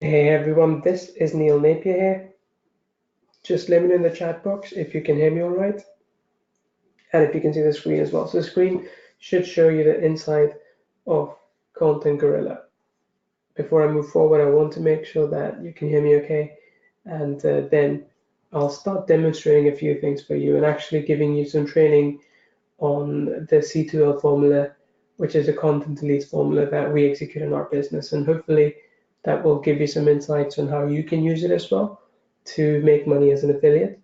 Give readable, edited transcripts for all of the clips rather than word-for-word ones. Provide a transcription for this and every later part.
Hey everyone, this is Neil Napier here. Just let me know in the chat box if you can hear me all right, and if you can see the screen as well. So the screen should show you the inside of Content Gorilla. Before I move forward, I want to make sure that you can hear me okay, and then I'll start demonstrating a few things for you and actually giving you some training on the C2L formula, which is a content leads formula that we execute in our business, and hopefully that will give you some insights on how you can use it as well to make money as an affiliate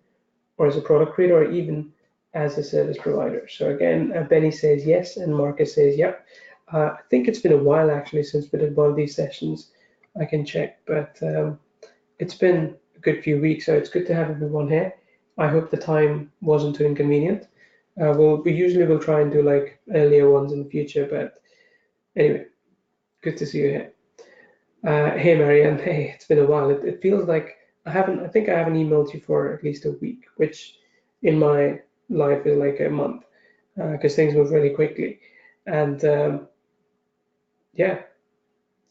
or as a product creator or even as a service provider. So again, Benny says yes and Marcus says yep. I think it's been a while actually since we did one of these sessions. I can check, but it's been a good few weeks, so it's good to have everyone here. I hope the time wasn't too inconvenient. We usually will try and do like earlier ones in the future, but anyway, good to see you here. Hey Marianne, hey, it's been a while. It feels like I think I haven't emailed you for at least a week, which in my life is like a month, because things move really quickly. And yeah,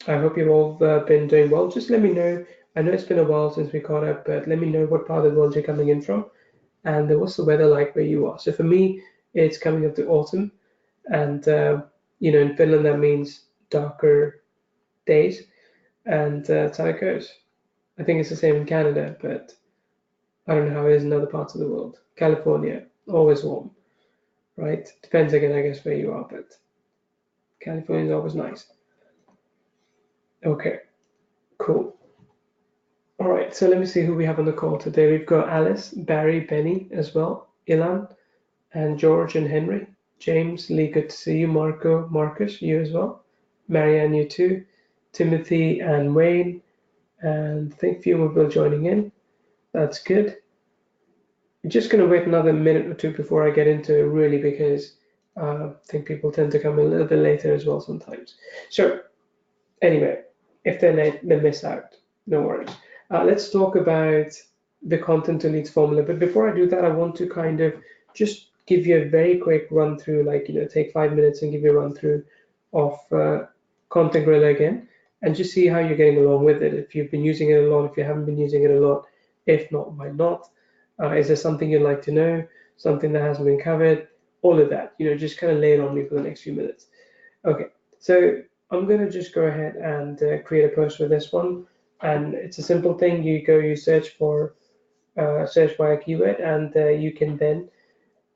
I hope you've all been doing well. Just let me know. I know it's been a while since we caught up, but let me know what part of the world you're coming in from, and what's the weather like where you are. So for me, it's coming up to autumn, and in Finland that means darker days, and that's how it goes. I think it's the same in Canada, but I don't know how it is in other parts of the world. California, always warm, right? Depends again, I guess, where you are, but California is always nice. Okay, cool. All right, so let me see who we have on the call today. We've got Alice, Barry, Benny as well, Ilan, and George and Henry. James, Lee, good to see you. Marco, Marcus, you as well. Marianne, you too. Timothy and Wayne, and I think a few more people joining in. That's good. I'm just going to wait another minute or two before I get into it really, because I think people tend to come a little bit later as well sometimes. So anyway, if they're late, they miss out. No worries. Let's talk about the content to leads formula. But before I do that, I want to kind of just give you a very quick run through, like, take 5 minutes and give you a run through of Content Gorilla again, and just see how you're getting along with it. If you've been using it a lot, if you haven't been using it a lot, if not, why not? Is there something you'd like to know, something that hasn't been covered? All of that, just kind of lay it on me for the next few minutes. Okay, so I'm going to just go ahead and create a post for this one. And it's a simple thing. You search by a keyword, and you can then,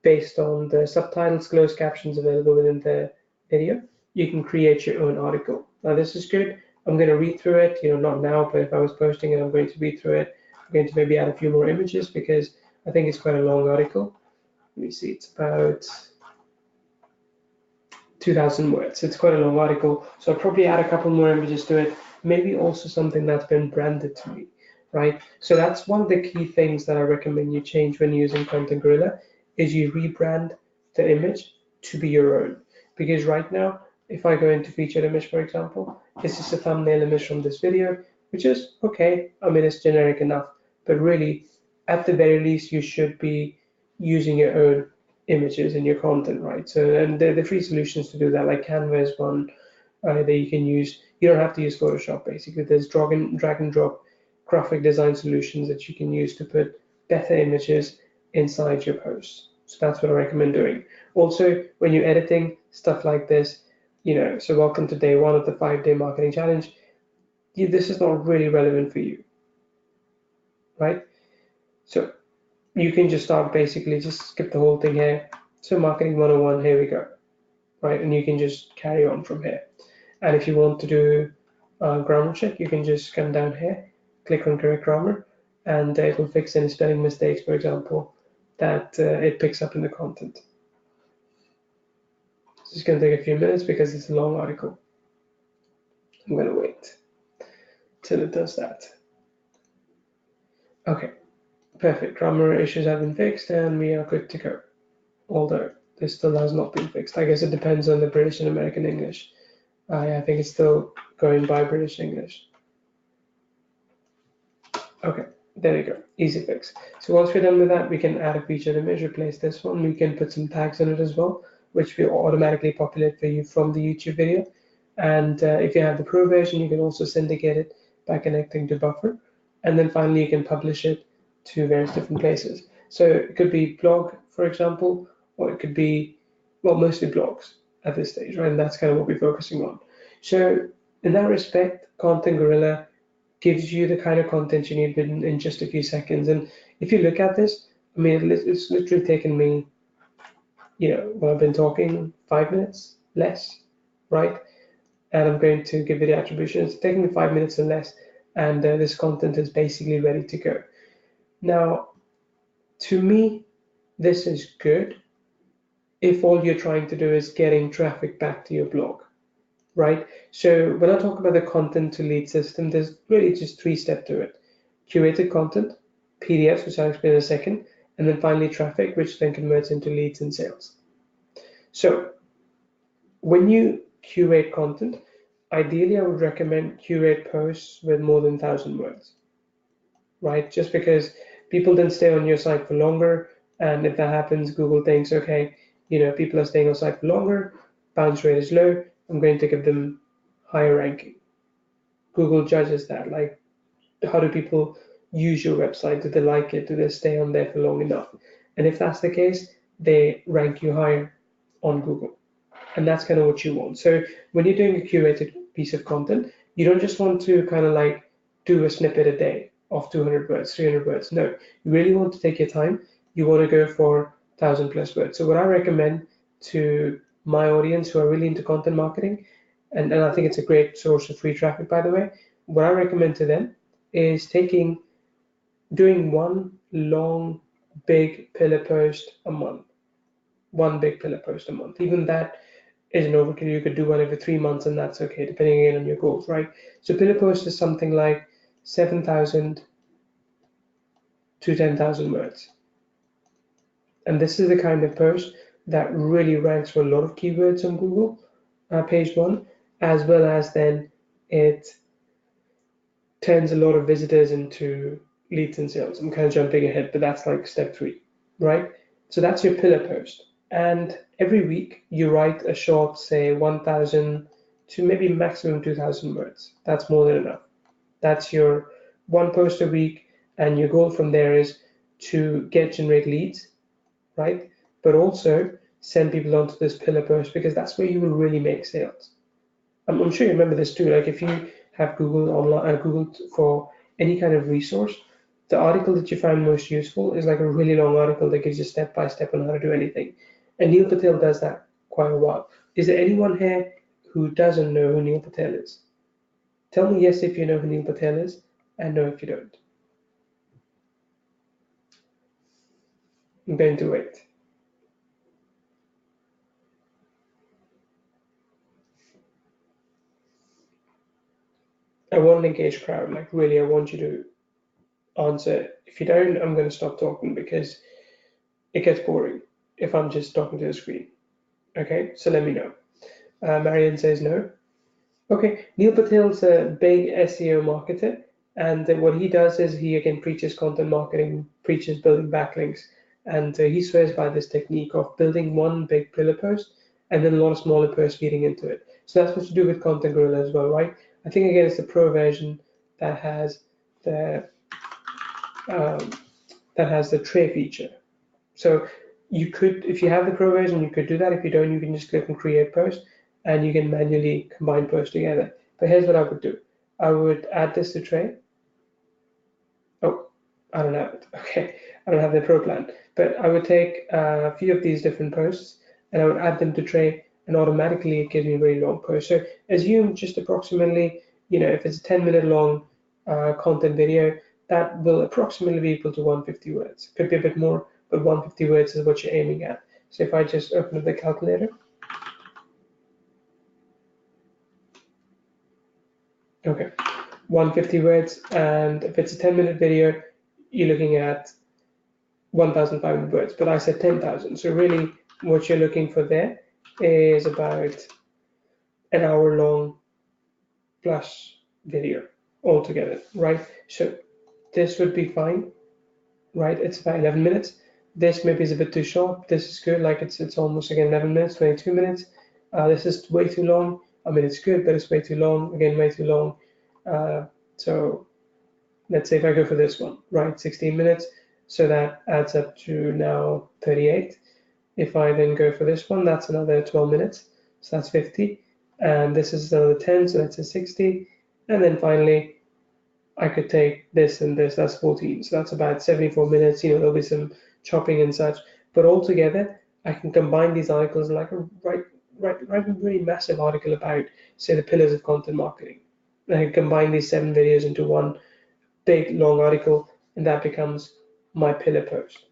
based on the subtitles, closed captions available within the video, you can create your own article. Now this is good. I'm going to read through it, not now, but if I was posting it, I'm going to read through it. I'm going to maybe add a few more images because I think it's quite a long article. Let me see, it's about 2,000 words. It's quite a long article, so I'll probably add a couple more images to it, maybe also something that's been branded to me, right? So that's one of the key things that I recommend you change when using Content Gorilla, is you rebrand the image to be your own. Because right now, if I go into featured image, for example, this is a thumbnail image from this video, which is okay. I mean, it's generic enough, but really, at the very least, you should be using your own images in your content, right? So, and the free solutions to do that, like Canva is one that you can use. You don't have to use Photoshop, basically. There's drag and drop graphic design solutions that you can use to put better images inside your posts. So that's what I recommend doing. Also, when you're editing stuff like this, so welcome to day 1 of the 5-day marketing challenge. This is not really relevant for you, right? So you can just start, basically just skip the whole thing here. So marketing 101, here we go, right? And you can just carry on from here. And if you want to do grammar check, you can just come down here, click on correct grammar, and it will fix any spelling mistakes, for example, that it picks up in the content. It's just going to take a few minutes because it's a long article. I'm going to wait till it does that. Okay, perfect. Grammar issues have been fixed and we are good to go. Although this still has not been fixed. I guess it depends on the British and American English. I think it's still going by British English. Okay, there you go, easy fix. So once we're done with that, we can add a featured image, replace this one. We can put some tags in it as well, which will automatically populate for you from the YouTube video. And if you have the pro version, you can also syndicate it by connecting to buffer, and then finally you can publish it to various different places. So it could be blog, for example, or it could be, well, mostly blogs at this stage, right? And that's kind of what we're focusing on. So in that respect, Content Gorilla gives you the kind of content you need in just a few seconds. And if you look at this, I mean, it's literally taken me, well, I've been talking 5 minutes less, right? And I'm going to give it the attribution. It's taking me 5 minutes or less, and this content is basically ready to go. Now, to me, this is good if all you're trying to do is getting traffic back to your blog, right? So when I talk about the content to lead system, there's really just 3 steps to it. Curated content, PDFs, which I'll explain in a second, and then finally traffic, which then converts into leads and sales. So when you curate content, ideally I would recommend curate posts with more than 1,000 words, right? Just because people then stay on your site for longer, and if that happens, Google thinks, okay, people are staying on site for longer, bounce rate is low, I'm going to give them higher ranking. Google judges that, like, how do people use your website? Do they like it? Do they stay on there for long enough? And if that's the case, they rank you higher on Google. And that's kind of what you want. So when you're doing a curated piece of content, you don't just want to kind of like do a snippet a day of 200 words, 300 words. No, you really want to take your time. You want to go for 1,000+ words. So what I recommend to my audience who are really into content marketing, and I think it's a great source of free traffic, by the way, what I recommend to them is doing one long, big pillar post a month. One big pillar post a month. Even that is an overkill. You could do one every 3 months, and that's okay, depending again on your goals, right? So pillar post is something like 7,000 to 10,000 words. And this is the kind of post that really ranks for a lot of keywords on Google, page 1, as well as then it turns a lot of visitors into leads and sales. I'm kind of jumping ahead, but that's like step 3, right? So that's your pillar post. And every week you write a short, say 1,000 to maybe maximum 2,000 words. That's more than enough. That's your one post a week, and your goal from there is to generate leads, right? But also send people onto this pillar post, because that's where you will really make sales. I'm sure you remember this too. Like if you have Google online, Google for any kind of resource, the article that you find most useful is like a really long article that gives you step by step on how to do anything. And Neil Patel does that quite a while. Is there anyone here who doesn't know who Neil Patel is? Tell me yes if you know who Neil Patel is, and no if you don't. I'm going to wait. I want an engaged crowd. Like really, I want you to answer. If you don't, I'm going to stop talking, because it gets boring if I'm just talking to the screen. Okay, so let me know. Marian says no. Okay, Neil Patel's a big SEO marketer, and what he does is he again preaches content marketing, preaches building backlinks, and he swears by this technique of building one big pillar post and then a lot of smaller posts feeding into it. So that's what you do with Content Gorilla as well, right? I think again it's the pro version that has the um, tray feature. So you could, if you have the pro version, you could do that. If you don't, you can just click on create post, and you can manually combine posts together. But here's what I would do. I would add this to tray. Oh, I don't have it. Okay, I don't have the pro plan. But I would take a few of these different posts, and I would add them to tray, and automatically it gives me a very long post. So assume just approximately, if it's a 10-minute long content video, that will approximately be equal to 150 words. Could be a bit more, but 150 words is what you're aiming at. So if I just open up the calculator, okay, 150 words, and if it's a 10-minute video, you're looking at 1,500 words, but I said 10,000. So really what you're looking for there is about an hour long plus video altogether, right? So this would be fine, right? It's about 11 minutes. This maybe is a bit too short. This is good, like it's almost again 11 minutes, 22 minutes. This is way too long. I mean, it's good, but it's way too long. Again, way too long. So let's say if I go for this one, right, 16 minutes, so that adds up to now 38. If I then go for this one, that's another 12 minutes, so that's 50. And this is another 10, so that's a 60. And then finally, I could take this and this, that's 14. So that's about 74 minutes. There'll be some chopping and such. But altogether, I can combine these articles like write a really massive article about, say, the pillars of content marketing. And I can combine these 7 videos into one big long article, and that becomes my pillar post.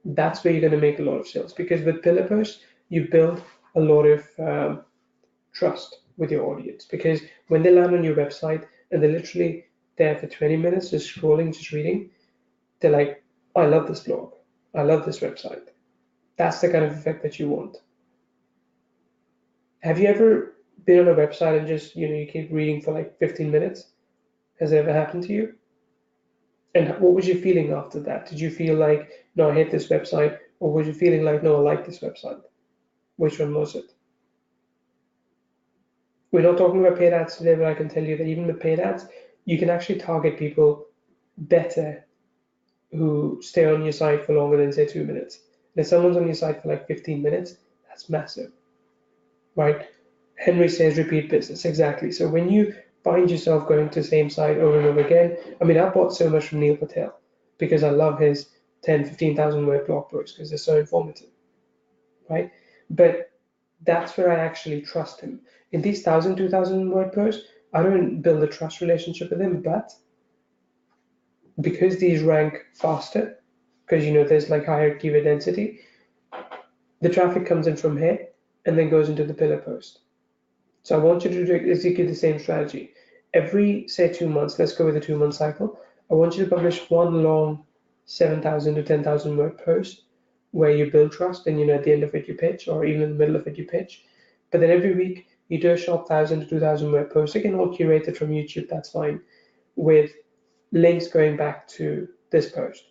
That's where you're going to make a lot of sales, because with pillar posts, you build a lot of trust with your audience, because when they land on your website and they're literally there for 20 minutes just scrolling, just reading, they're like, I love this blog, I love this website. That's the kind of effect that you want. Have you ever been on a website and just you keep reading for like 15 minutes? Has it ever happened to you? And what was your feeling after that? Did you feel like, no, I hate this website, or was you feeling like, no, I like this website? Which one was it? We're not talking about paid ads today, but I can tell you that even with paid ads, you can actually target people better who stay on your site for longer than, say, 2 minutes. And if someone's on your site for like 15 minutes, that's massive, right? Henry says repeat business, exactly. So when you find yourself going to the same site over and over again, I mean, I bought so much from Neil Patel because I love his 10, 15,000 word blog posts because they're so informative, right? But that's where I actually trust him. In these 1,000, 2,000 word posts, I don't build a trust relationship with him, but because these rank faster, because there's like higher keyword density, the traffic comes in from here and then goes into the pillar post. So I want you to execute the same strategy. Every, say, 2 months, let's go with a 2-month cycle, I want you to publish one long 7,000 to 10,000 word post where you build trust, and at the end of it you pitch, or even in the middle of it you pitch. But then every week you do a short 1,000 to 2,000 word post, again all curated from YouTube, that's fine, with links going back to this post.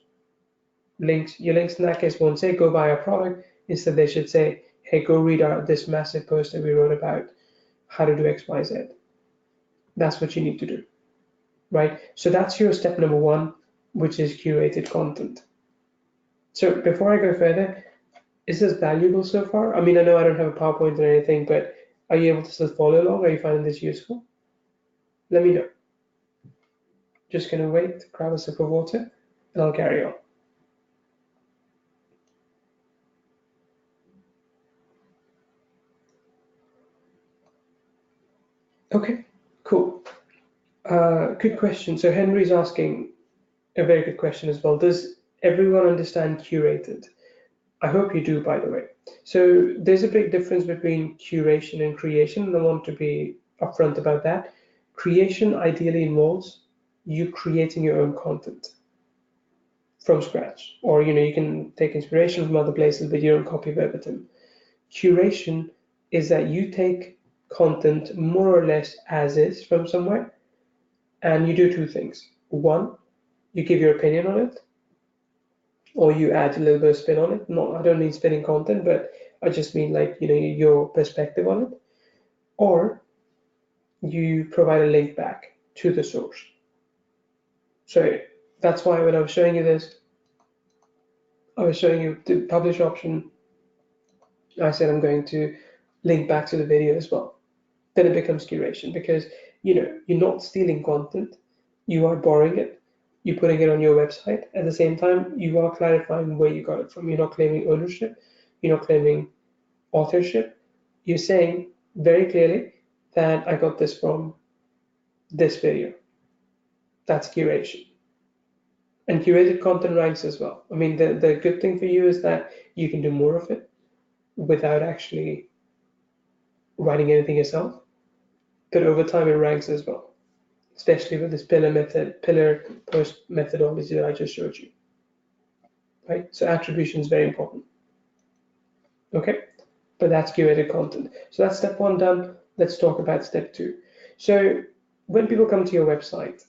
Your links in that case won't say go buy our product. Instead, they should say, hey, go read this massive post that we wrote about how to do X, Y, Z. That's what you need to do, right? So that's your step number one, which is curated content. So before I go further, is this valuable so far? I mean, I know I don't have a PowerPoint or anything, but are you able to still follow along? Are you finding this useful? Let me know. Just gonna wait, grab a sip of water, and I'll carry on. Okay, cool. Good question. So Henry's asking a very good question as well. Does everyone understand curated? I hope you do, by the way. So there's a big difference between curation and creation, and I want to be upfront about that. Creation ideally involves you creating your own content from scratch, or you can take inspiration from other places, but you don't copy verbatim. Curation is that you take content more or less as is from somewhere, and you do two things. One, you give your opinion on it, or you add a little bit of spin on it. No, I don't mean spinning content, but I just mean like your perspective on it. Or you provide a link back to the source. So that's why when I was showing you this, I was showing you the publish option. I said I'm going to link back to the video as well. Then it becomes curation, because you're not stealing content, you are borrowing it, you're putting it on your website. At the same time, you are clarifying where you got it from. You're not claiming ownership, you're not claiming authorship. You're saying very clearly that I got this from this video. That's curation. And curated content ranks as well. I mean, the good thing for you is that you can do more of it without actually writing anything yourself. But over time, it ranks as well, especially with this pillar post methodology that I just showed you. Right? So attribution is very important. Okay? But that's curated content. So that's step one done. Let's talk about step two. So when people come to your website,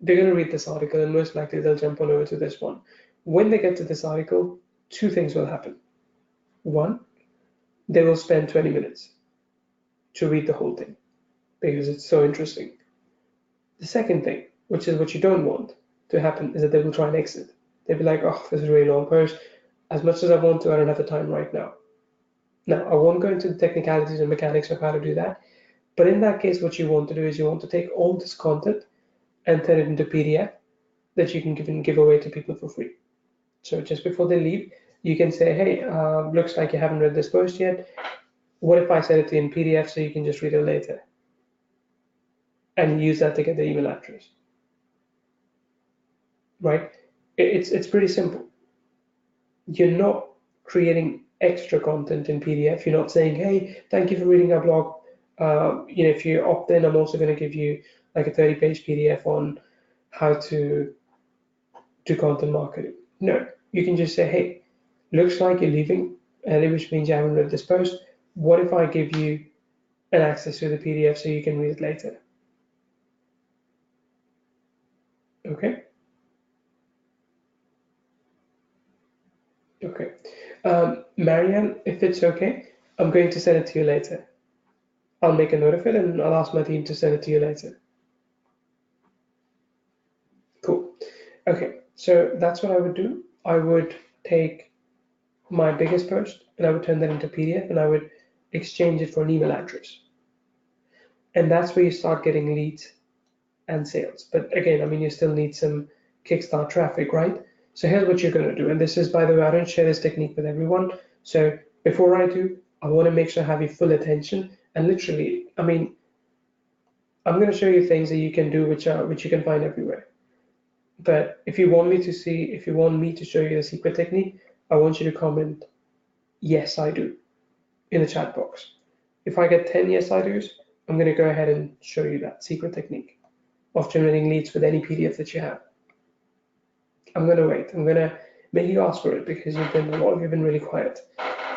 they're going to read this article, and most likely they'll jump on over to this one. When they get to this article, two things will happen. One, they will spend 20 minutes to read the whole thing because it's so interesting. The second thing, which is what you don't want to happen, is that they will try and exit. They'll be like, oh, this is a really long post. As much as I want to, I don't have the time right now. Now, I won't go into the technicalities and mechanics of how to do that, but in that case, what you want to do is you want to take all this content and turn it into PDF that you can give away to people for free. So just before they leave, you can say, hey, looks like you haven't read this post yet. What if I send it to you in PDF so you can just read it later? And use that to get the email address, right? It's pretty simple. You're not creating extra content in PDF. You're not saying, hey, thank you for reading our blog. If you opt in, I'm also going to give you like a 30-page PDF on how to do content marketing. No, you can just say, hey, looks like you're leaving early, which means you haven't read this post. What if I give you an access to the PDF so you can read it later? Okay. Okay. Marianne, if it's okay, I'm going to send it to you later. I'll make a note of it and I'll ask my team to send it to you later. Cool. Okay, so that's what I would do. I would take my biggest post and I would turn that into PDF and I would exchange it for an email address. And that's where you start getting leads and sales. But again, I mean, you still need some kickstart traffic, right? So here's what you're going to do. And this is, by the way, I don't share this technique with everyone. So before I do, I want to make sure I have your full attention. And literally, I mean, I'm going to show you things that you can do, which you can find everywhere. But if you want me to show you the secret technique, I want you to comment, yes, I do, in the chat box. If I get 10 yes, I do's, I'm going to go ahead and show you that secret technique of generating leads with any PDF that you have. I'm going to wait. I'm going to make you ask for it because a lot of you have been really quiet.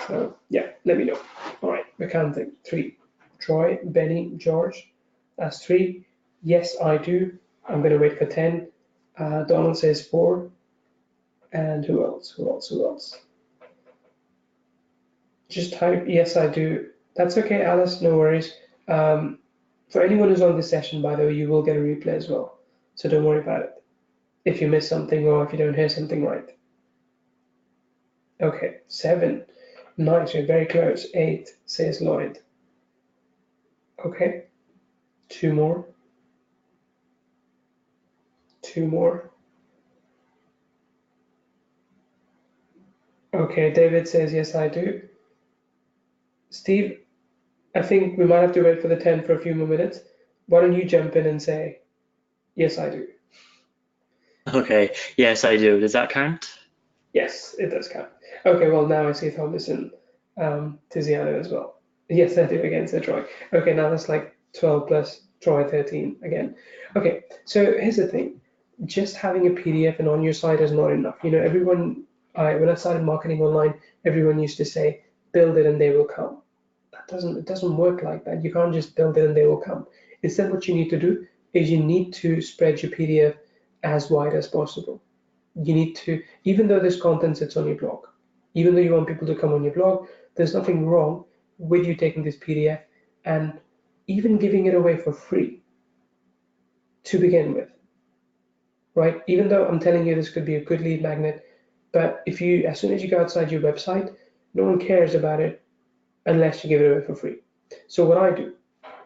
So yeah, let me know. All right, we're counting. 3. Troy, Benny, George. That's 3. Yes, I do. I'm going to wait for 10. Donald says 4. And who else? Just type yes, I do. That's okay, Alice, no worries. For anyone who's on this session, by the way, you will get a replay as well. So don't worry about it if you miss something or if you don't hear something right. Okay, 7. Nice, you're very close. 8, says Lloyd. Okay, 2 more. 2 more. Okay, David says yes, I do. Steve, I think we might have to wait for the 10 for a few more minutes. Why don't you jump in and say, yes, I do. Okay, yes, I do. Does that count? Yes, it does count. Okay, well, now I see Thomas and Tiziano as well. Yes, I do again, said Troy. Okay, now that's like 12 plus Troy 13 again. Okay, so here's the thing. Just having a PDF and on your site is not enough. You know, when I started marketing online, everyone used to say, build it and they will come. It doesn't work like that. You can't just build it and they will come. Instead, what you need to do is you need to spread your PDF as wide as possible. You need to, even though this content sits on your blog, even though you want people to come on your blog, there's nothing wrong with you taking this PDF and even giving it away for free to begin with, right? Even though I'm telling you this could be a good lead magnet, but as soon as you go outside your website, no one cares about it unless you give it away for free. So what I do,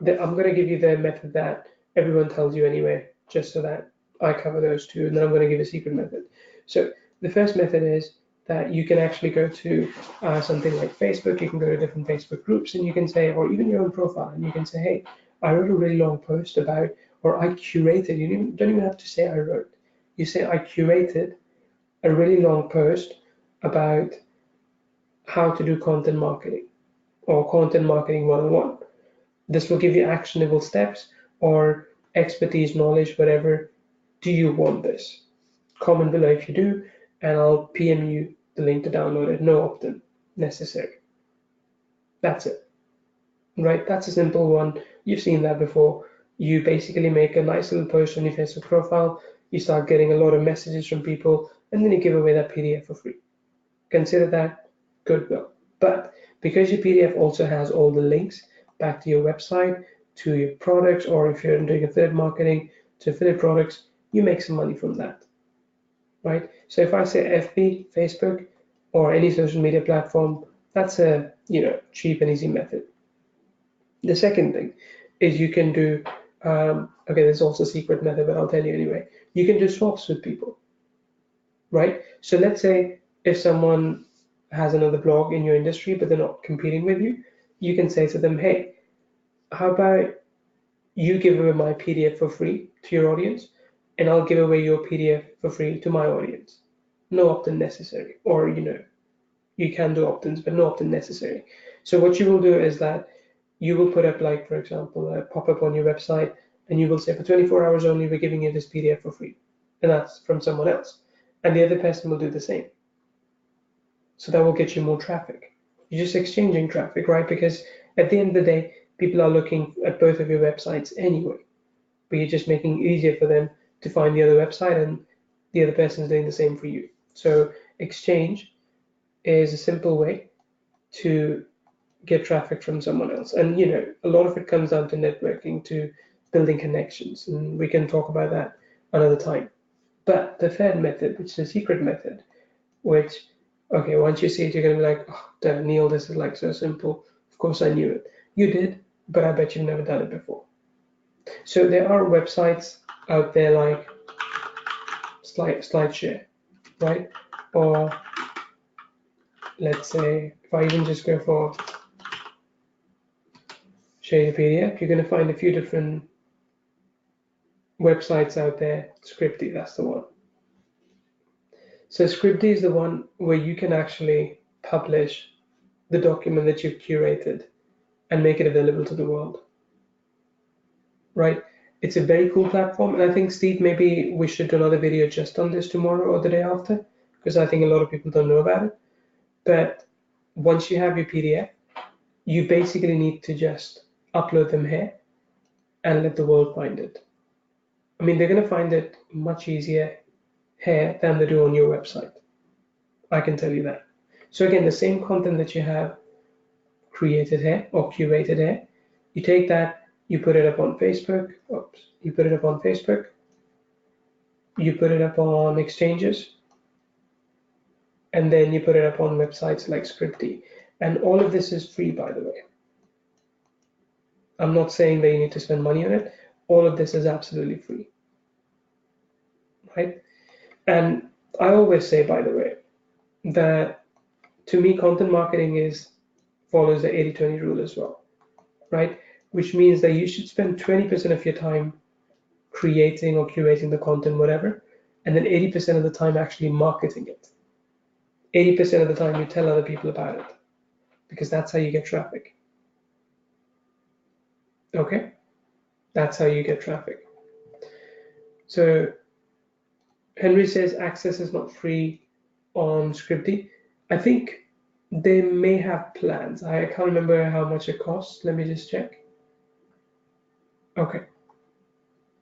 I'm going to give you the method that everyone tells you anyway, just so that I cover those two, and then I'm going to give a secret method. So the first method is that you can actually go to something like Facebook. You can go to different Facebook groups, and you can say, or even your own profile, and you can say, hey, I wrote a really long post about, or I curated. You don't even have to say I wrote. You say I curated a really long post about how to do content marketing or content marketing 101. This will give you actionable steps or expertise, knowledge, whatever. Do you want this? Comment below if you do, and I'll PM you the link to download it. No opt-in necessary. That's it, right? That's a simple one. You've seen that before. You basically make a nice little post on your Facebook profile. You start getting a lot of messages from people, and then you give away that PDF for free. Consider that goodwill. But because your PDF also has all the links back to your website, to your products, or if you're doing affiliate marketing, to affiliate products, you make some money from that, right? So if I say FB, Facebook, or any social media platform, that's a cheap and easy method. The second thing is you can do, okay, there's also a secret method, but I'll tell you anyway. You can do swaps with people, right? So let's say if someone has another blog in your industry, but they're not competing with you, you can say to them, hey, how about you give away my PDF for free to your audience, and I'll give away your PDF for free to my audience. No opt-in necessary, or you can do opt-ins, but no opt-in necessary. So what you will do is that you will put up, like, for example, a pop-up on your website, and you will say for 24 hours only, we're giving you this PDF for free, and that's from someone else, and the other person will do the same. So that will get you more traffic. You're just exchanging traffic, right? Because at the end of the day, people are looking at both of your websites anyway, but you're just making it easier for them to find the other website, and the other person is doing the same for you. So exchange is a simple way to get traffic from someone else. And a lot of it comes down to networking, to building connections, and we can talk about that another time. But the third method, which is a secret method, which, okay, once you see it, you're gonna be like, oh, damn, Neil, this is like so simple. Of course I knew it. You did, but I bet you've never done it before. So there are websites out there like SlideShare, right? Or let's say, if I even just go for share your PDF, you're going to find a few different websites out there. Scripty, that's the one. So Scripty is the one where you can actually publish the document that you've curated and make it available to the world, right? It's a very cool platform, and I think, Steve, maybe we should do another video just on this tomorrow or the day after, because I think a lot of people don't know about it. But once you have your PDF, you basically need to just upload them here and let the world find it. I mean, they're going to find it much easier here than they do on your website. I can tell you that. So again, the same content that you have created here or curated here, you take that, you put it up on Facebook, you put it up on Facebook, you put it up on exchanges, and then you put it up on websites like Scripty. And all of this is free, by the way. I'm not saying that you need to spend money on it. All of this is absolutely free, right? And I always say, by the way, that to me, content marketing follows the 80-20 rule as well, right? Which means that you should spend 20% of your time creating or curating the content, whatever, and then 80% of the time actually marketing it. 80% of the time you tell other people about it, because that's how you get traffic. Okay? That's how you get traffic. So Henry says access is not free on Scripty. I think they may have plans. I can't remember how much it costs. Let me just check. Okay.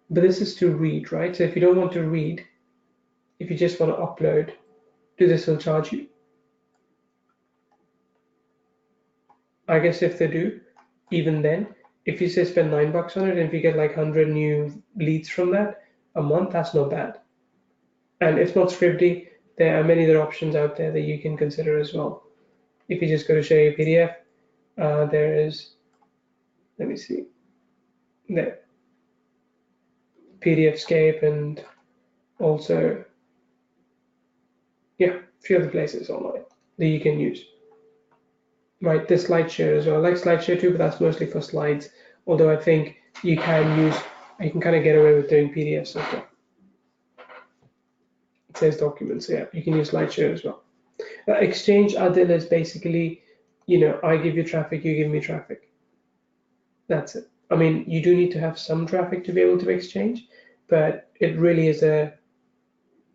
But this is to read, right? So if you don't want to read, if you just want to upload, do this will charge you? I guess if they do, even then, if you say spend $9 on it, and if you get like 100 new leads from that a month, that's not bad. And if not Scripty, there are many other options out there that you can consider as well. If you just go to share your PDF, there is, let me see, there, PDFscape, and also, yeah, a few other places online that you can use. Right, this SlideShare as well. I like SlideShare too, but that's mostly for slides. Although I think you can kind of get away with doing PDFs as well. It says documents, so yeah, you can use SlideShare as well. Exchange Adil is basically, I give you traffic, you give me traffic. That's it. I mean, you do need to have some traffic to be able to exchange, but it really is a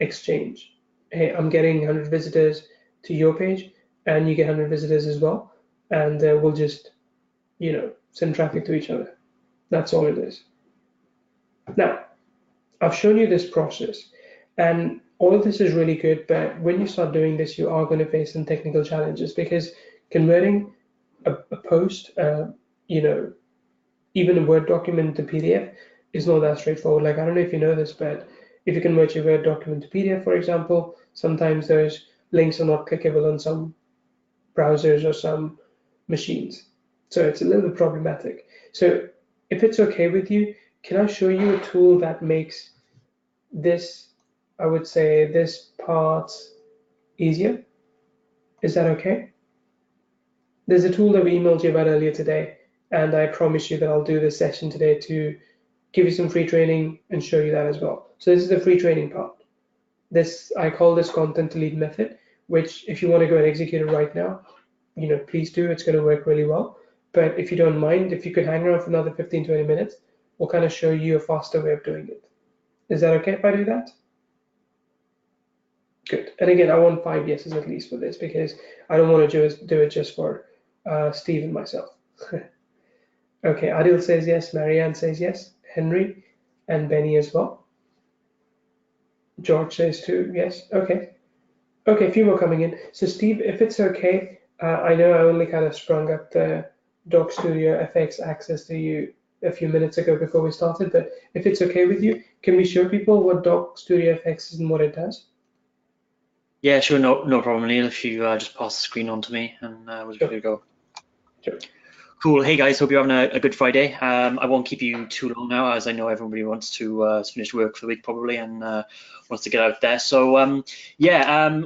exchange. Hey, I'm getting 100 visitors to your page, and you get 100 visitors as well, and we'll just, send traffic to each other. That's all it is. Now, I've shown you this process, and all of this is really good, but when you start doing this, you are going to face some technical challenges, because converting a post, even a Word document to PDF, is not that straightforward. Like, I don't know if you know this, but if you convert your Word document to PDF, for example, sometimes those links are not clickable on some browsers or some machines. So it's a little bit problematic. So if it's okay with you, can I show you a tool that makes this, I would say, this part easier? Is that okay? There's a tool that we emailed you about earlier today, and I promise you that I'll do this session today to give you some free training and show you that as well. So this is the free training part. This, I call this content to lead method, which if you want to go and execute it right now, please do. It's going to work really well. But if you don't mind, if you could hang around for another 15, 20 minutes, we'll kind of show you a faster way of doing it. Is that okay if I do that? Good. And again, I want 5 yeses at least for this because I don't want to do it just for Steve and myself. Okay, Adil says yes, Marianne says yes, Henry and Benny as well. George says too, yes. Okay. Okay, a few more coming in. So Steve, if it's okay, I know I only kind of sprung up the Doc Studio FX access to you a few minutes ago before we started, but if it's okay with you, can we show people what Doc Studio FX is and what it does? Yeah, sure, no problem, Neil. If you just pass the screen on to me, and we'll Sure, give it a go. sure. Cool. Hey guys, hope you're having a good Friday. I won't keep you too long now, as I know everybody wants to finish work for the week probably and wants to get out there. So yeah,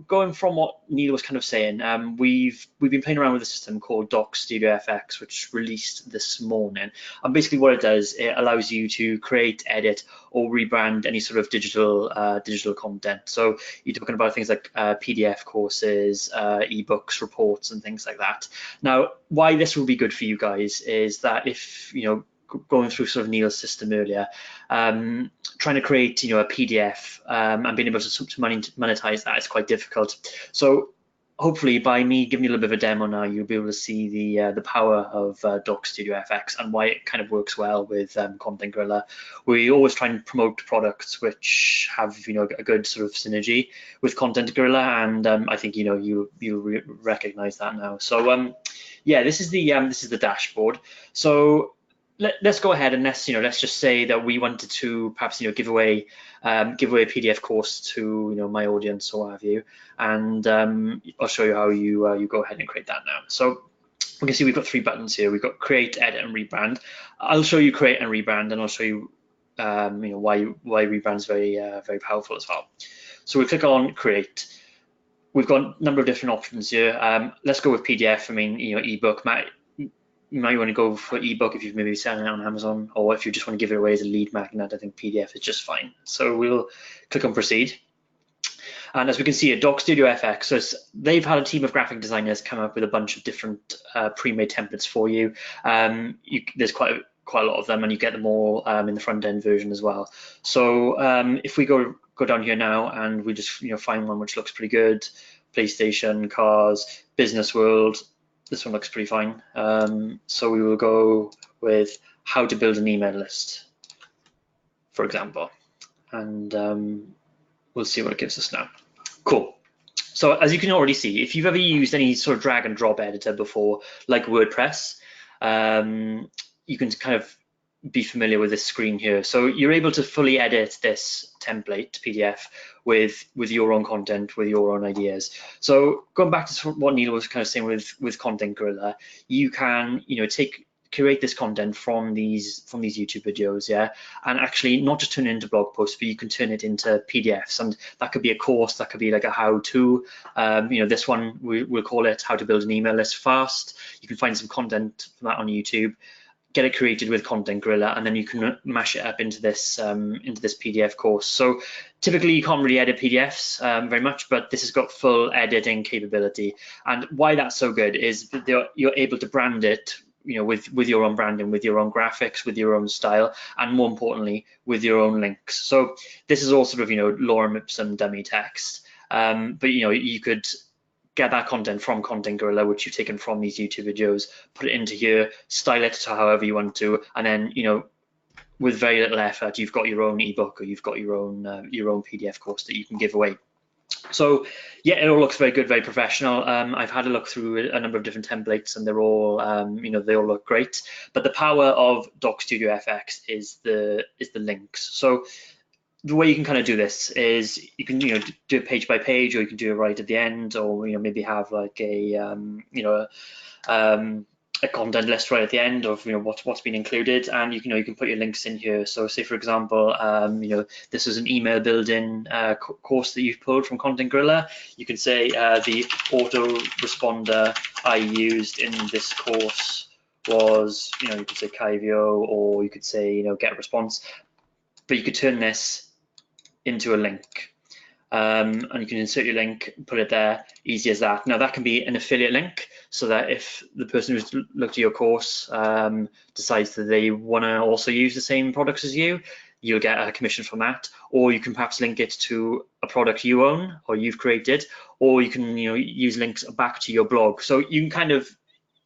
going from what Neil was kind of saying, we've been playing around with a system called Doc Studio FX, which released this morning. And basically, what it does, it allows you to create, edit, or rebrand any sort of digital content. So you're talking about things like PDF courses, ebooks, reports, and things like that. Now, why this will be good for you guys is that if, going through sort of Neil's system earlier, trying to create, a PDF and being able to monetize that is quite difficult. So hopefully by me giving you a little bit of a demo now, you'll be able to see the power of Doc Studio FX and why it kind of works well with Content Gorilla. We always try and promote products which have a good sort of synergy with Content Gorilla, and I think you recognize that now. So yeah, this is the dashboard. So let's go ahead and let's just say that we wanted to perhaps give away a PDF course to my audience or what have you, and I'll show you how you go ahead and create that now. So we can see we've got 3 buttons here. We've got create, edit, and rebrand. I'll show you create and rebrand, and I'll show you why rebrand is very powerful as well. So we click on create. We've got a number of different options here. Let's go with PDF. I mean, ebook. You might want to go for ebook if you've maybe selling it on Amazon, or if you just want to give it away as a lead magnet, I think PDF is just fine. So we'll click on proceed. And as we can see, at Doc Studio FX, so they've had a team of graphic designers come up with a bunch of different pre-made templates for you. There's quite a lot of them, and you get them all in the front end version as well. So if we go down here now and we just find one which looks pretty good, PlayStation, cars, business world, this one looks pretty fine. So we will go with how to build an email list, for example, and we'll see what it gives us now. Cool. So as you can already see, if you've ever used any sort of drag and drop editor before, like WordPress, you can kind of be familiar with this screen here. So you're able to fully edit this template PDF with your own content, with your own ideas. So going back to what Neil was kind of saying with Content Gorilla, you can curate this content from these YouTube videos, yeah, and actually not just turn it into blog posts, but you can turn it into PDFs, and that could be a course, that could be like a how-to. This one we'll call it how to build an email list fast. You can find some content from that on YouTube, get it created with Content Gorilla, and then you can mash it up into this PDF course. So typically you can't really edit PDFs very much, but this has got full editing capability. And why that's so good is that you're able to brand it with your own branding, with your own graphics, with your own style, and more importantly, with your own links. So this is all sort of lorem ipsum dummy text, but you could get that content from Content Gorilla, which you've taken from these YouTube videos, put it into here, style it to however you want to, and then with very little effort, you've got your own ebook or you've got your own PDF course that you can give away. So yeah, it all looks very good, very professional. I've had a look through a number of different templates, and they're all, they all look great. But the power of Doc Studio FX is the links. So the way you can kind of do this is you can do it page by page, or you can do it right at the end, or maybe have like a content list right at the end of what's been included, and you can put your links in here. So say for example, this is an email building course that you've pulled from Content Gorilla. You can say the autoresponder I used in this course was, you could say Kyvio, or you could say get response, but you could turn this into a link. And you can insert your link, put it there, easy as that. Now that can be an affiliate link, so that if the person who's looked at your course decides that they want to also use the same products as you, you'll get a commission from that. Or you can perhaps link it to a product you own or you've created, or you can use links back to your blog. So you can kind of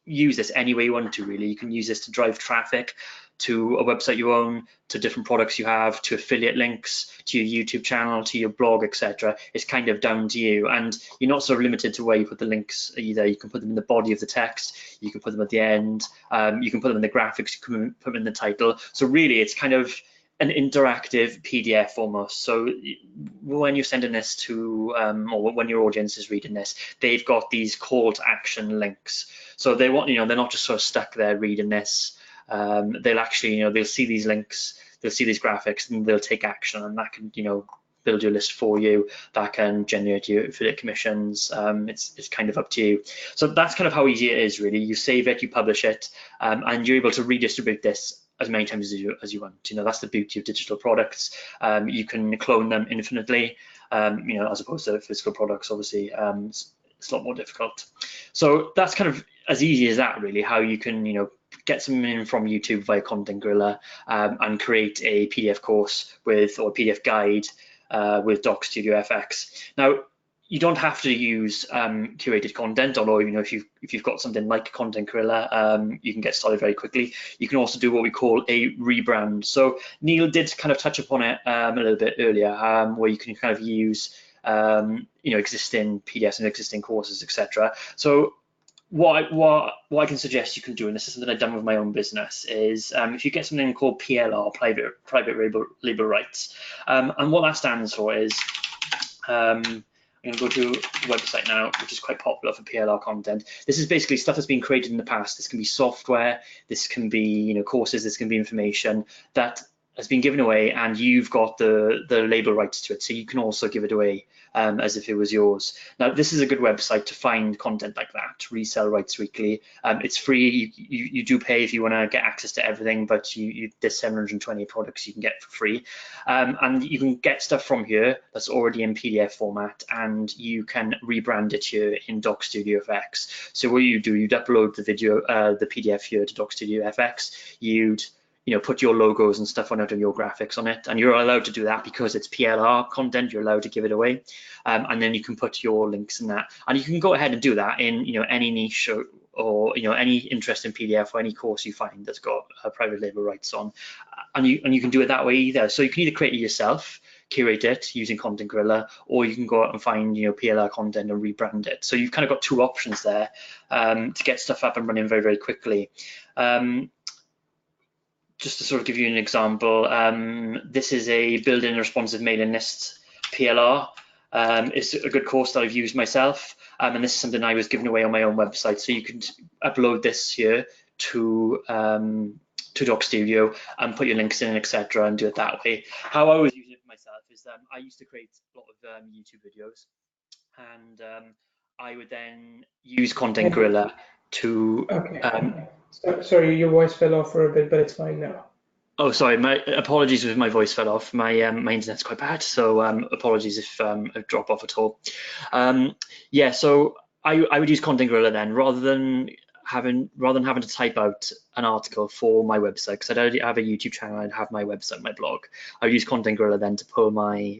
use this any way you want to, really. You can use this to drive traffic to a website you own, to different products you have, to affiliate links, to your YouTube channel, to your blog, etc. It's kind of down to you, and you're not sort of limited to where you put the links either. You can put them in the body of the text, you can put them at the end, you can put them in the graphics, you can put them in the title. So really it's kind of an interactive PDF almost. So when you're sending this to, or when your audience is reading this, they've got these call to action links. So they want, they're not just sort of stuck there reading this. They'll actually, they'll see these links, they'll see these graphics, and they'll take action, and that can, build your list for you. That can generate you affiliate commissions. It's kind of up to you. So that's kind of how easy it is, really. You save it, you publish it, and you're able to redistribute this as many times as you want. That's the beauty of digital products. You can clone them infinitely, as opposed to physical products. Obviously, it's a lot more difficult. So that's kind of as easy as that, really. How you can, get something in from YouTube via Content Gorilla, and create a PDF course or a PDF guide with Doc Studio FX. Now, you don't have to use curated content, although if you've got something like Content Gorilla, you can get started very quickly. You can also do what we call a rebrand. So Neil did kind of touch upon it a little bit earlier, where you can kind of use existing PDFs and existing courses, etc. So what I can suggest you can do, and this is something I've done with my own business, is if you get something called PLR, private label rights, and what that stands for is, I'm going to go to a website now, which is quite popular for PLR content. This is basically stuff that's been created in the past. This can be software, this can be courses, this can be information that has been given away, and you've got the label rights to it, so you can also give it away as if it was yours. Now, this is a good website to find content like that. Resell Rights Weekly. It's free. You do pay if you want to get access to everything, but there's 720 products you can get for free, and you can get stuff from here that's already in PDF format, and you can rebrand it here in Doc Studio FX. So what you do, you'd upload the video, the PDF here to Doc Studio FX. You'd put your logos and stuff on it and your graphics on it, and you're allowed to do that because it's PLR content. You're allowed to give it away, and then you can put your links in that, and you can go ahead and do that in any niche or any interesting PDF or any course you find that's got private label rights on, and you can do it that way either. So you can either create it yourself, curate it using Content Gorilla, or you can go out and find PLR content and rebrand it. So you've kind of got two options there to get stuff up and running very, very quickly. Just to sort of give you an example, this is a built-in responsive mailing list PLR. It's a good course that I've used myself, and this is something I was giving away on my own website. So you can upload this here to Doc Studio and put your links in, etc., and do it that way. How I was using it for myself is I used to create a lot of YouTube videos, and I would then use Content Gorilla to. Okay. Sorry, your voice fell off for a bit, but it's fine now. Oh, sorry. My apologies if my voice fell off. My my internet's quite bad, so apologies if I drop off at all. Yeah, so I would use Content Gorilla then, rather than having to type out an article for my website, because I'd already have a YouTube channel, I'd have my website, my blog. I would use Content Gorilla then to pull my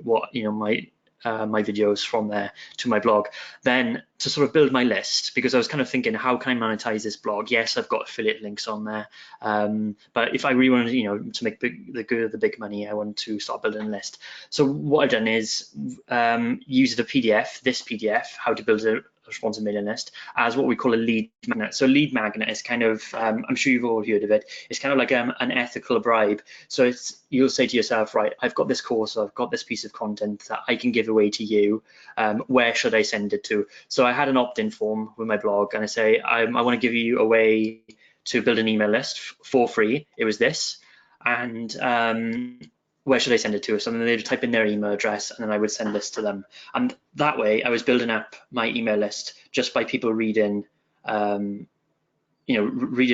my videos from there to my blog. Then to sort of build my list, because I was kind of thinking, how can I monetize this blog? Yes, I've got affiliate links on there, but if I really want to, to make the big money, I want to start building a list. So what I've done is use the PDF, this PDF, how to build a responsive mailing list, as what we call a lead magnet. So lead magnet is kind of, I'm sure you've all heard of it. It's kind of like an ethical bribe. So you'll say to yourself, right, I've got this course, I've got this piece of content that I can give away to you. Where should I send it to? So I had an opt-in form with my blog, and I say, I want to give you a way to build an email list for free. It was this, and where should I send it to? So then they'd type in their email address, and then I would send this to them. And that way, I was building up my email list just by people reading, reading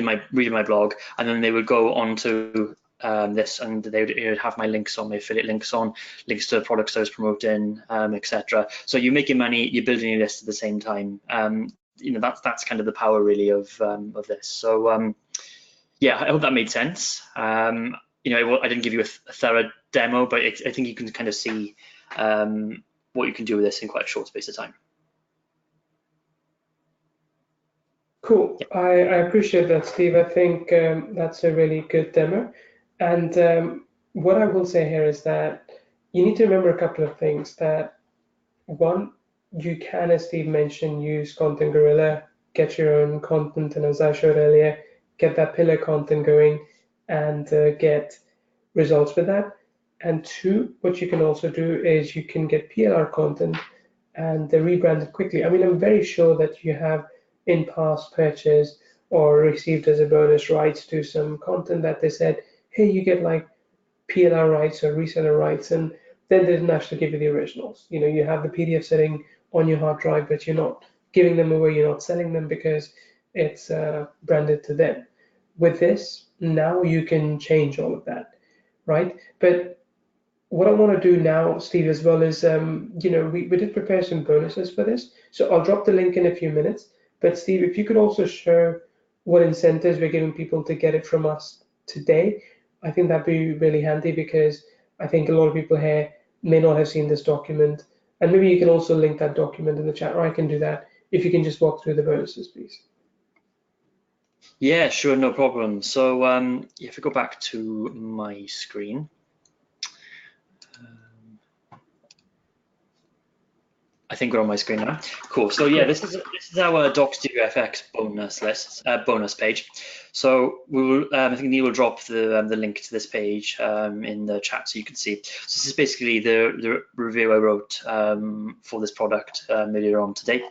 my blog, and then they would go on to this, and they would have my links on, my affiliate links on, links to the products I was promoting, etc. So you're making money, you're building your list at the same time. That's kind of the power really of this. So yeah, I hope that made sense. I didn't give you a thorough demo, but I think you can kind of see what you can do with this in quite a short space of time. Cool. I appreciate that, Steve. I think that's a really good demo. And what I will say here is that you need to remember a couple of things. That one, you can, as Steve mentioned, use Content Gorilla, get your own content, and as I showed earlier, get that pillar content going and get results with that. And two, what you can also do is you can get PLR content and rebrand it quickly. I mean, I'm very sure that you have in past purchase or received as a bonus rights to some content that they said, hey, you get like PLR rights or reseller rights, and then they didn't actually give you the originals. You have the PDF sitting on your hard drive, but you're not giving them away, you're not selling them because it's branded to them. With this, now you can change all of that, right? But what I want to do now, Steve, as well is, we did prepare some bonuses for this. So I'll drop the link in a few minutes. But Steve, if you could also show what incentives we're giving people to get it from us today, I think that'd be really handy, because I think a lot of people here may not have seen this document. And maybe you can also link that document in the chat, or I can do that. If you can just walk through the bonuses, please. Yeah, sure, no problem. So if we go back to my screen. I think we're on my screen now. Cool. So yeah, this is our Doc Studio FX bonus list, bonus page. So we will, I think Neil will drop the link to this page in the chat so you can see. So this is basically the review I wrote for this product earlier on today.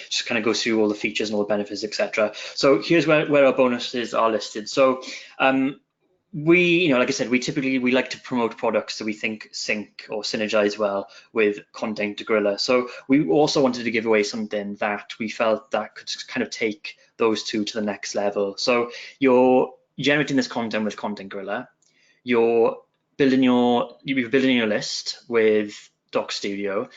Just kind of go through all the features and all the benefits, etc. So here's where our bonuses are listed. So we, like I said, we like to promote products that we think sync or synergize well with Content Gorilla. So we also wanted to give away something that we felt that could kind of take those two to the next level. So you're generating this content with Content Gorilla, you're building your list with Doc Studio.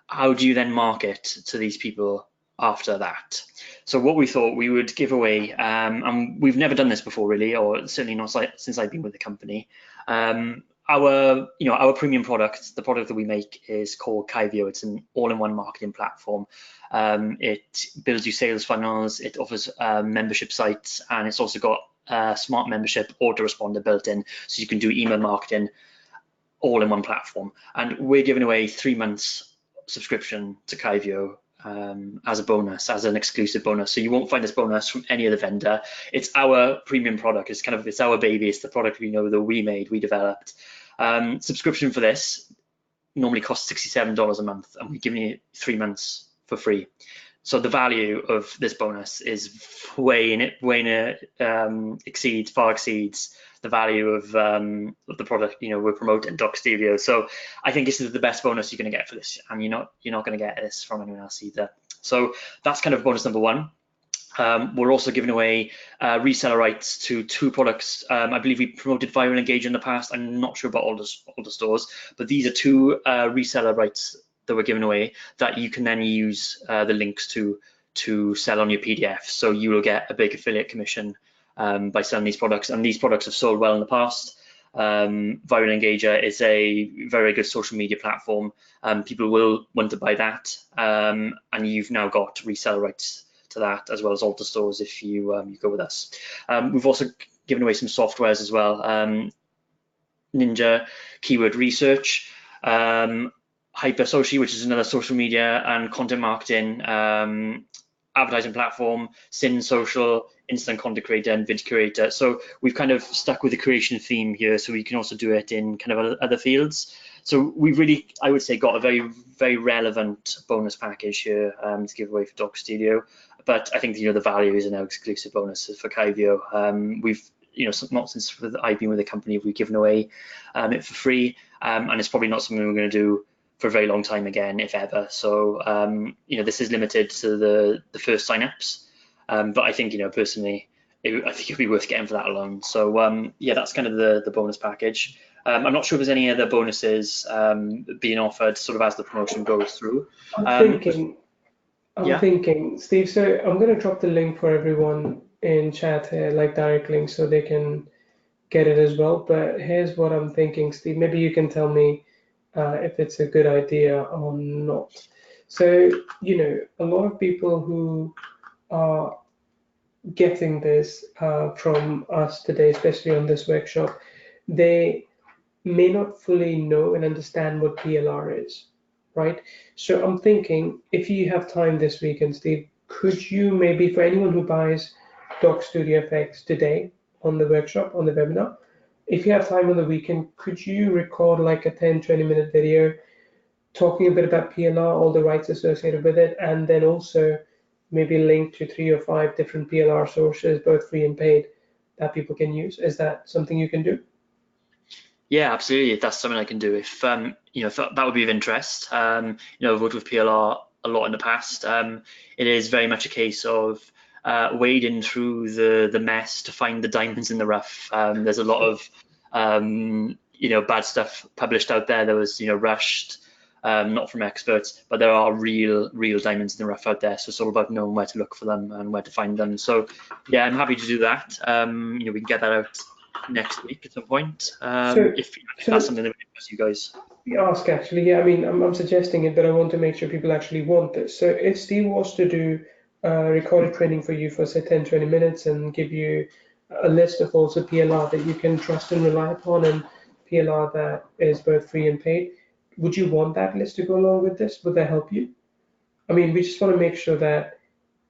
How do you then market to these people after that? So what we thought we would give away, and we've never done this before really, or certainly not since I've been with the company. Our premium product, the product that we make, is called Kyvio. It's an all-in-one marketing platform. It builds you sales funnels, it offers membership sites, and it's also got smart membership autoresponder built in, so you can do email marketing all in one platform. And we're giving away 3 months subscription to Kyvio as a bonus, as an exclusive bonus. So you won't find this bonus from any other vendor. It's our premium product. It's our baby. It's the product that we made, we developed. Subscription for this normally costs $67 a month, and we're giving you 3 months for free. So the value of this bonus is far exceeds the value of the product we're promoting, Doc Studio. So I think this is the best bonus you're going to get for this, and you're not going to get this from anyone else either. So that's kind of bonus number one. We're also giving away reseller rights to 2 products. I believe we promoted Viral Engage in the past. I'm not sure about all the stores, but these are 2 reseller rights that we're giving away that you can then use the links to sell on your PDF. So you will get a big affiliate commission by selling these products, and these products have sold well in the past. Viral Engager is a very good social media platform. People will want to buy that, and you've now got resale rights to that as well as alter stores if you, you go with us. We've also given away some softwares as well. Ninja Keyword Research, Hyper Social, which is another social media and content marketing advertising platform, Sin Social, Instant Content Creator, and Vid Curator. So we've kind of stuck with the curation theme here, so we can also do it in kind of other fields. So we've really, I would say, got a very relevant bonus package here to give away for Doc Studio. But I think the value is an exclusive bonus for Kyvio. We've not since I've been with the company we've given away it for free, and it's probably not something we're going to do for a very long time again, if ever. So this is limited to the first sign-ups, but I think personally, I think it'd be worth getting for that alone. So yeah, that's kind of the bonus package. I'm not sure if there's any other bonuses being offered sort of as the promotion goes through. I'm Yeah. thinking, Steve, so I'm going to drop the link for everyone in chat here, like direct link, so they can get it as well. But here's what I'm thinking, Steve. Maybe you can tell me if it's a good idea or not. So, a lot of people who are getting this from us today, especially on this workshop, they may not fully know and understand what PLR is, right? So I'm thinking if you have time this weekend, Steve, could you maybe, for anyone who buys Doc Studio FX today on the workshop, on the webinar, if you have time on the weekend, could you record like a 10-20 minute video talking a bit about PLR, all the rights associated with it, and then also maybe link to 3 or 5 different PLR sources, both free and paid, that people can use? Is that something you can do? Yeah, absolutely. That's something I can do. If if that would be of interest. I've worked with PLR a lot in the past. It is very much a case of wading through the mess to find the diamonds in the rough. There's a lot of bad stuff published out there that was rushed, not from experts, but there are real diamonds in the rough out there. So it's all about knowing where to look for them and where to find them. So yeah, I'm happy to do that. We can get that out next week at some point, if that's something that interests you guys. Ask actually, yeah. I mean, I'm suggesting it, but I want to make sure people actually want this. So if Steve was to do recorded training for you for say 10-20 minutes and give you a list of also PLR that you can trust and rely upon, and PLR that is both free and paid, would you want that list to go along with this? Would that help you? I mean, we just want to make sure that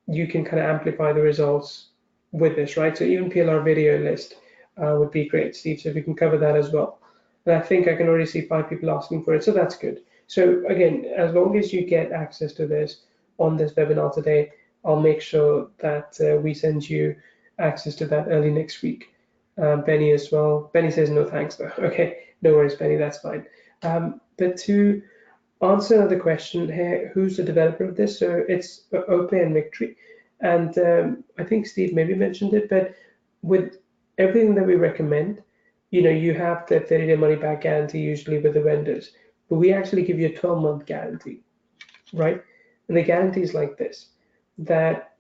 you can kind of amplify the results with this, right? So even PLR video list would be great, Steve. So if we can cover that as well. And I think I can already see 5 people asking for it, so that's good. So again, as long as you get access to this on this webinar today, I'll make sure that we send you access to that early next week. Benny as well. Benny says no thanks though. Okay, no worries, Benny, that's fine. But to answer another question here, who's the developer of this? So it's Ope and Victory. And I think Steve maybe mentioned it, but with everything that we recommend, you have the 30-day money back guarantee usually with the vendors, but we actually give you a 12-month guarantee, right? And the guarantee is like this, that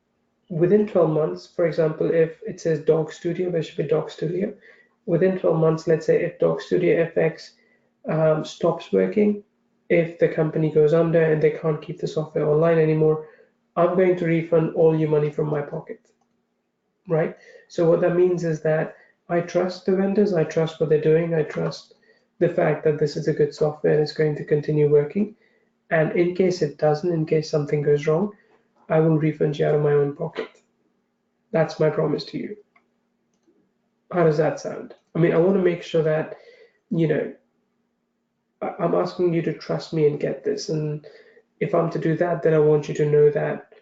within 12 months, for example, if it says Dog Studio, there should be Dog Studio. Within 12 months, let's say if Dog Studio FX stops working, if the company goes under and they can't keep the software online anymore, I'm going to refund all your money from my pocket, right? So what that means is that I trust the vendors, I trust what they're doing, I trust the fact that this is a good software and it's going to continue working. And in case it doesn't, in case something goes wrong, I will refund you out of my own pocket. That's my promise to you. How does that sound? I mean, I want to make sure that, I'm asking you to trust me and get this. And if I'm to do that, then I want you to know that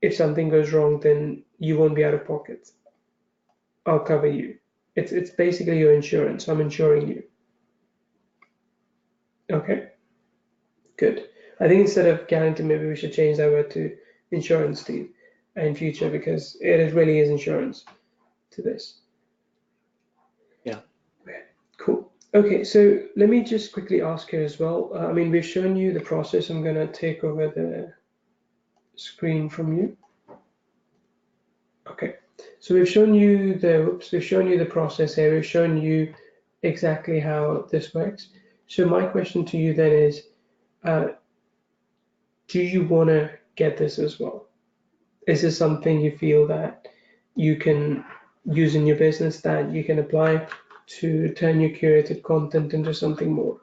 if something goes wrong, then you won't be out of pocket. I'll cover you. It's basically your insurance. I'm insuring you. Okay, good. I think instead of guarantee, maybe we should change that word to insurance, Steve, in future, because it really is insurance to this. Yeah. Cool. Okay, so let me just quickly ask you as well. I mean, we've shown you the process. I'm going to take over the screen from you. Okay, so we've shown you the process here. We've shown you exactly how this works. So my question to you then is, do you want to get this as well? Is this something you feel that you can use in your business, that you can apply to turn your curated content into something more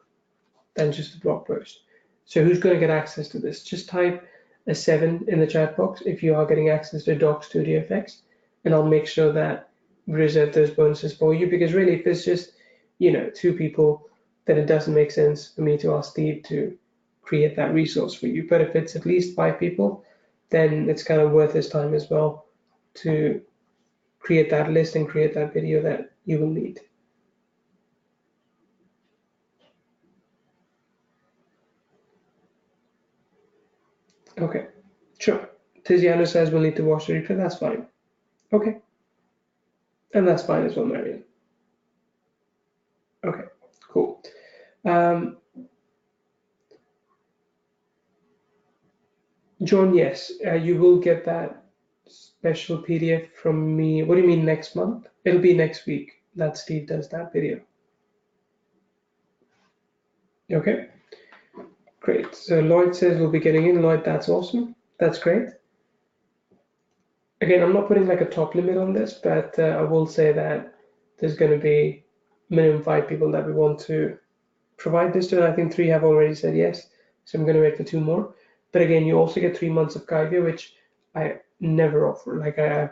than just a blog post? So who's going to get access to this? Just type a 7 in the chat box if you are getting access to Doc Studio Effects, and I'll make sure that we reserve those bonuses for you, because really if it's just, 2 people, then it doesn't make sense for me to ask Steve to create that resource for you. But if it's at least 5 people, then it's kind of worth his time as well to create that list and create that video that you will need. Okay, sure. Tiziano says we'll need to watch the replay. That's fine. Okay, and that's fine as well, Marion. Okay, cool. John, yes, you will get that special PDF from me. What do you mean next month? It'll be next week that Steve does that video. Okay, great. So Lloyd says we'll be getting in. Lloyd, that's awesome. That's great. Again, I'm not putting like a top limit on this, but I will say that there's going to be minimum 5 people that we want to provide this to, and I think 3 have already said yes, so I'm going to wait for 2 more. But again, you also get 3 months of Kyvia, which I never offer. Like I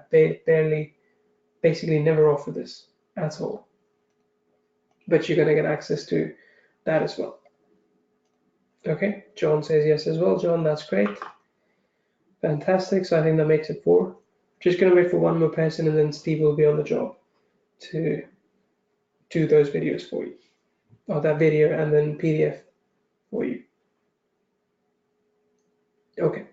basically never offer this at all. But you're going to get access to that as well. Okay, John says yes as well. John, that's great. Fantastic. So I think that makes it 4. Just going to wait for 1 more person, and then Steve will be on the job to do those videos for you, or that video and then PDF for you. Okay,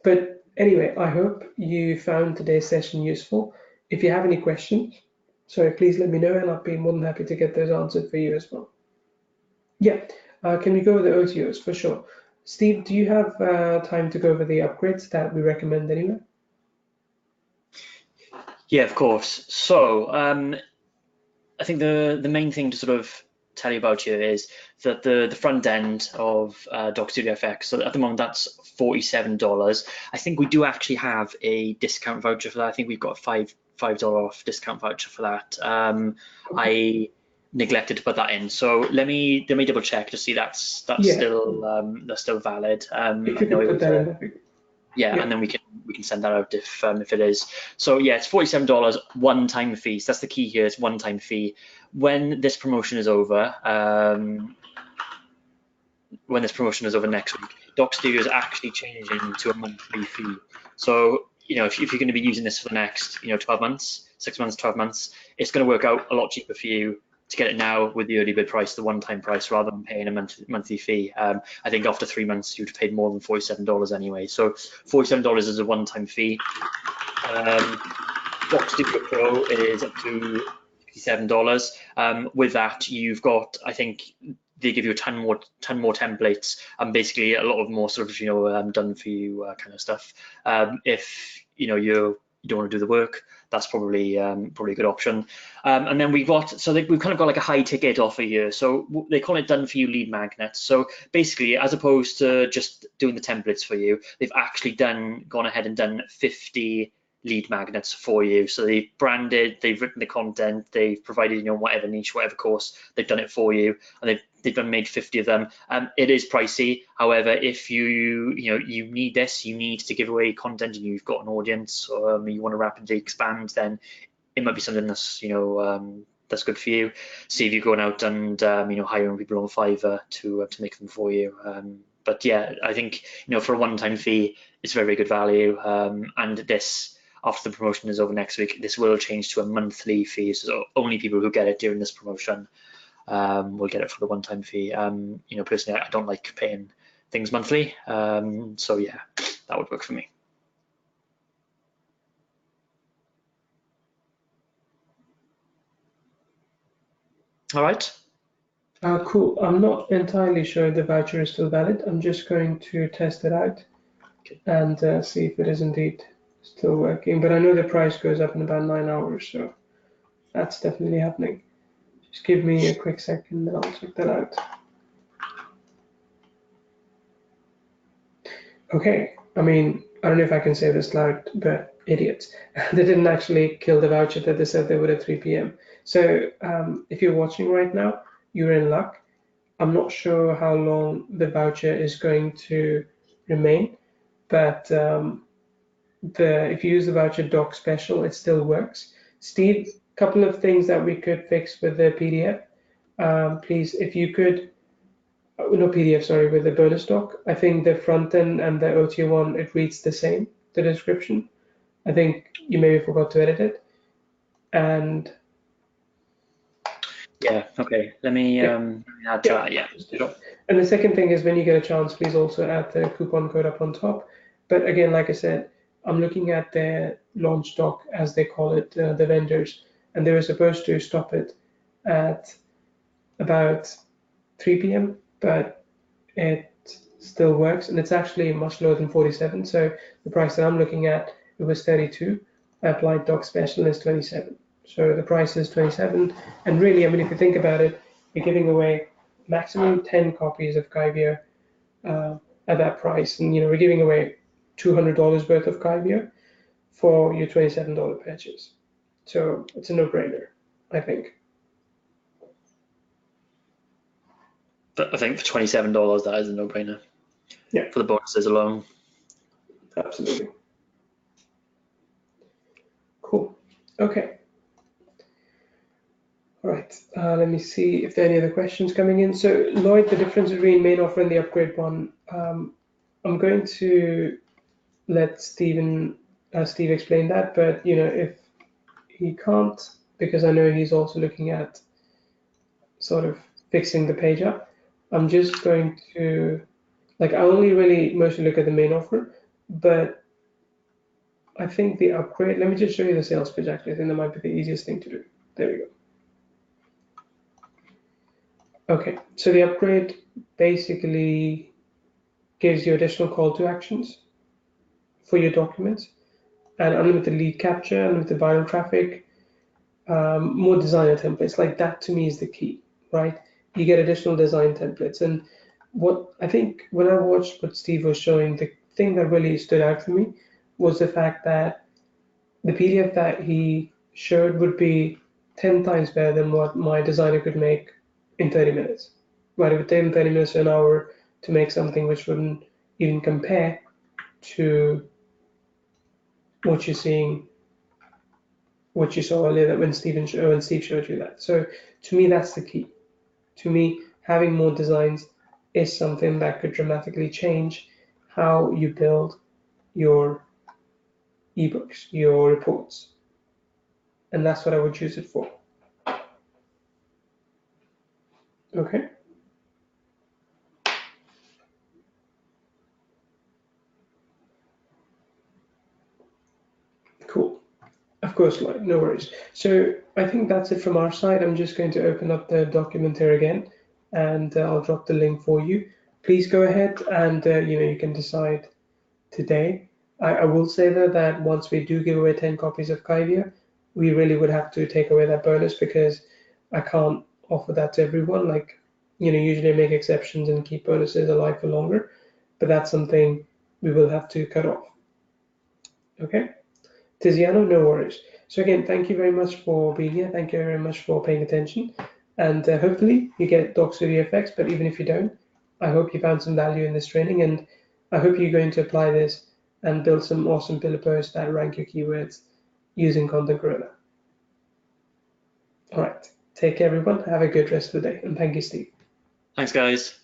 but anyway, I hope you found today's session useful. If you have any questions, please let me know, and I'll be more than happy to get those answered for you as well. Yeah, can we go over the OTOs for sure? Steve, do you have time to go over the upgrades that we recommend anyway? Yeah, of course. So I think the main thing to sort of tell you about here is that the front end of Doc Studio FX, so at the moment that's $47. I think we do actually have a discount voucher for that. I think we've got a $5 off discount voucher for that. I neglected to put that in, so let me double check to see that's Yeah. still valid. If you could put that in, that'd be good. Yeah, and then we can send that out if it is. So yeah, it's $47 one-time fee. So that's the key here. It's one-time fee. When this promotion is over, next week, Doc Studio is actually changing to a monthly fee. So if you're going to be using this for the next 12 months, 6 months, 12 months, it's going to work out a lot cheaper for you to get it now with the early bird price, the one-time price, rather than paying a monthly fee. I think after 3 months you'd have paid more than $47 anyway. So $47 is a one-time fee. Doc Studio Pro is up to $67. With that, you've got, I think they give you a ton more templates and basically a lot of more sort of done for you kind of stuff. If you don't want to do the work, that's probably a good option. And then we've kind of got like a high ticket offer here. So they call it done for you lead magnets. So basically, as opposed to just doing the templates for you, they've actually gone ahead and done 50 lead magnets for you. So they've branded, they've written the content, they've provided whatever niche, whatever course, they've done it for you, and they've made 50 of them. It is pricey. However, if you need this, you need to give away content, and you've got an audience, or you want to rapidly expand, then it might be something that's that's good for you. See if you're going out and hiring people on Fiverr to make them for you. But yeah, I think for a one-time fee, it's very, very good value. And this, after the promotion is over next week, this will change to a monthly fee. So only people who get it during this promotion will get it for the one-time fee. Personally, I don't like paying things monthly. So yeah, that would work for me. All right. Cool. I'm not entirely sure the voucher is still valid. I'm just going to test it out and see if it is indeed still working. But I know the price goes up in about 9 hours, so that's definitely happening. Just give me a quick second and I'll check that out. Okay, I mean, I don't know if I can say this loud, but idiots. They didn't actually kill the voucher that they said they would at 3 p.m. So if you're watching right now, you're in luck. I'm not sure how long the voucher is going to remain, but if you use the voucher doc special, it still works. Steve, couple of things that we could fix with the PDF. Please, if you could, no PDF, sorry, with the bonus doc. I think the front end and the OTA one, it reads the same, the description. I think you maybe forgot to edit it. And Yeah, okay. Let me yeah, add to yeah, that. Yeah, just do sure. that. And the second thing is when you get a chance, please also add the coupon code up on top. But again, like I said, I'm looking at their launch doc, as they call it, the vendors, and they were supposed to stop it at about 3 p.m., but it still works, and it's actually much lower than 47. So the price that I'm looking at, it was 32. Applied doc special is 27. So the price is 27. And really, I mean, if you think about it, you're giving away maximum 10 copies of Kyvio at that price, and we're giving away $200 worth of Kyvio for your $27 purchase. So it's a no-brainer, I think. But I think for $27, that is a no-brainer. Yeah. For the bonuses alone. Absolutely. Cool. Okay. All right. Let me see if there are any other questions coming in. So Lloyd, the difference between main offer and the upgrade one, I'm going to let Steve explain that, but if he can't, because I know he's also looking at sort of fixing the page up, I'm just going to, I only really mostly look at the main offer, but I think the upgrade, let me just show you the sales page actually. I think that might be the easiest thing to do. There we go. Okay, so the upgrade basically gives you additional call to actions for your documents and unlimited lead capture, unlimited viral traffic, more designer templates. Like that to me is the key, right? You get additional design templates. And what I think when I watched what Steve was showing, the thing that really stood out for me was the fact that the PDF that he showed would be 10 times better than what my designer could make in 30 minutes. Right, it would take him 30 minutes to an hour to make something which wouldn't even compare to what you're seeing, what you saw earlier when Steve showed you that. So to me, that's the key. To me, having more designs is something that could dramatically change how you build your ebooks, your reports. And that's what I would use it for. Okay. Cool. Of course, no worries. So I think that's it from our side. I'm just going to open up the document here again, and I'll drop the link for you. Please go ahead and you can decide today. I will say though that once we do give away 10 copies of Kyvio, we really would have to take away that bonus because I can't offer that to everyone. Usually I make exceptions and keep bonuses alive for longer, but that's something we will have to cut off. Okay? Tiziano, no worries. So again, thank you very much for being here. Thank you very much for paying attention. And hopefully you get Doc Studio effects, but even if you don't, I hope you found some value in this training, and I hope you're going to apply this and build some awesome pillar posts that rank your keywords using Content Gorilla. All right. Take care, everyone. Have a good rest of the day. And thank you, Steve. Thanks, guys.